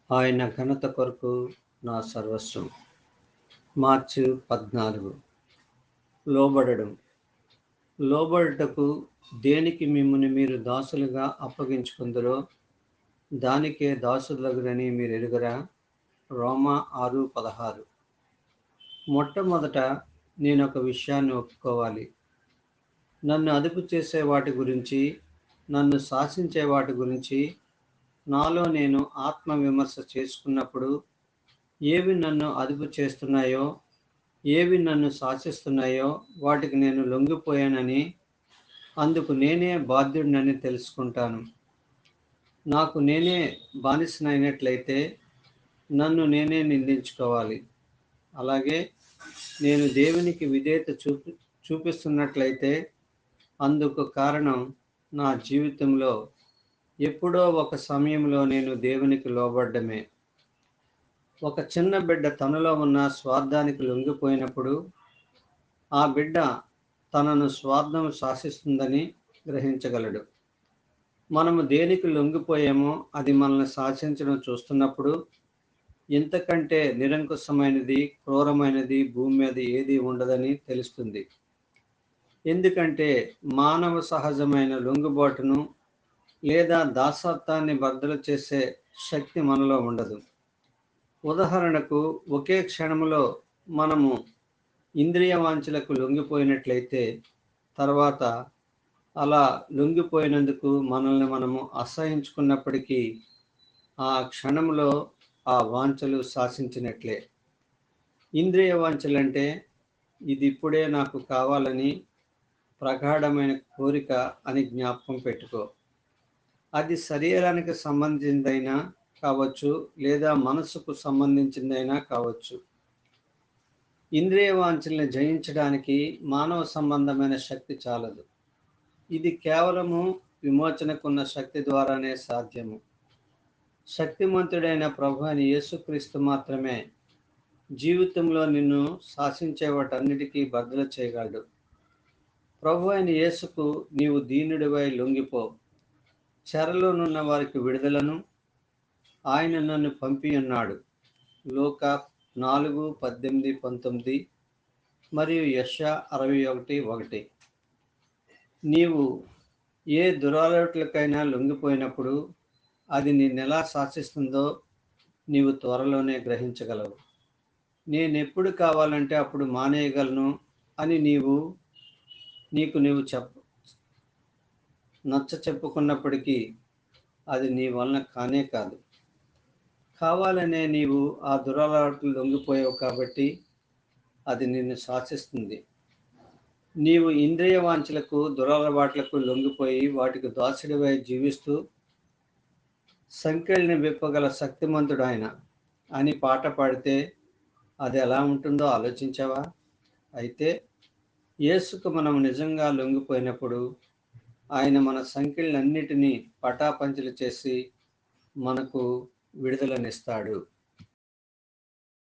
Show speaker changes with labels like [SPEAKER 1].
[SPEAKER 1] ఆయన ఘనత కొరకు నా సర్వస్వం. మార్చి 14. లోబడడం. లోబడుటకు దేనికి మిమ్మును మీరు దాసులుగా అప్పగించుకొందురో దానికే దాసులగురని మీరెరుగరా? రోమా 6:16. మొట్టమొదట నేనొక విషయాన్ని ఒప్పుకోవాలి. నన్ను అదుపు చేసే వాటి గురించి, నన్ను శాసించే వాటి గురించి నాలో నేను ఆత్మవిమర్శ చేసుకున్నప్పుడు ఏవి నన్ను అదుపు చేస్తున్నాయో, ఏవి నన్ను శాసిస్తున్నాయో వాటికి నేను లొంగిపోయానని, అందుకు నేనే బాధ్యుడినని తెలుసుకుంటాను. నాకు నేనే బానిసనైనట్లయితే నన్ను నేనే నిందించుకోవాలి. అలాగే నేను దేవునికి విధేయత చూపిస్తున్నట్లయితే అందుకు కారణం నా జీవితంలో ఎప్పుడో ఒక సమయంలో నేను దేవునికి లోబడ్డమే. ఒక చిన్న బిడ్డ తనలో ఉన్న స్వార్థానికి లొంగిపోయినప్పుడు ఆ బిడ్డ తనను స్వార్థం శాసిస్తుందని గ్రహించగలడు. మనము దేనికి లొంగిపోయామో అది మనల్ని శాసించడం చూస్తున్నప్పుడు ఇంతకంటే నిరంకుశమైనది, క్రూరమైనది భూమి మీద ఏది ఉండదని తెలుస్తుంది. ఎందుకంటే మానవ సహజమైన లొంగుబాటును లేదా దాసత్వాన్ని బద్దలు చేసే శక్తి మనలో ఉండదు. ఉదాహరణకు, ఒకే క్షణంలో మనము ఇంద్రియ వాంఛలకు లొంగిపోయినట్లయితే తర్వాత అలా లొంగిపోయినందుకు మనల్ని మనము అసహించుకున్నప్పటికీ ఆ క్షణంలో ఆ వాంఛలు శాసించినట్లే. ఇంద్రియ వాంఛలంటే ఇది ఇప్పుడే నాకు కావాలని ప్రగాఢమైన కోరిక అని జ్ఞాపకం పెట్టుకో. అది శరీరానికి సంబంధించిందైనా కావచ్చు, లేదా మనసుకు సంబంధించిందైనా కావచ్చు. ఇంద్రియ వాంఛల్ని జయించడానికి మానవ సంబంధమైన శక్తి చాలదు. ఇది కేవలము విమోచనకున్న శక్తి ద్వారానే సాధ్యము. శక్తిమంతుడైన ప్రభు అయిన యేసుక్రీస్తు మాత్రమే జీవితంలో నిన్ను శాసించే వాటన్నిటికీ బద్దలు చేయగలడు. ప్రభు అయిన యేసుకు నీవు దీనుడివై లొంగిపో. చెరలోనున్న వారికి విడుదలను ఆయన నన్ను పంపి ఉన్నాడు. లూకా 4:18-19 మరియు యెషయా 61:1. నీవు ఏ దురాలోట్లకైనా లొంగిపోయినప్పుడు అది నిన్నెలా శాసిస్తుందో నీవు త్వరలోనే గ్రహించగలవు. నేనెప్పుడు కావాలంటే అప్పుడు మానేయగలను అని నీకు నచ్చ చెప్పుకున్నప్పటికీ అది నీ వలన కానే కాదు. కావాలనే నీవు ఆ దురలవాట్లు లొంగిపోయావు కాబట్టి అది నిన్ను శాసిస్తుంది. నీవు ఇంద్రియ వాంఛలకు, దురలవాట్లకు లొంగిపోయి వాటికి దాసుడివై జీవిస్తూ సంకెళ్ళని విప్పగల శక్తిమంతుడు ఆయన అని పాట పాడితే అది ఎలా ఉంటుందో ఆలోచించావా? అయితే యేసుకు మనం నిజంగా లొంగిపోయినప్పుడు ఆయన మన సంకెళ్ళన్నిటినీ పటాపంచలు చేసి మనకు విడుదలనిస్తాడు.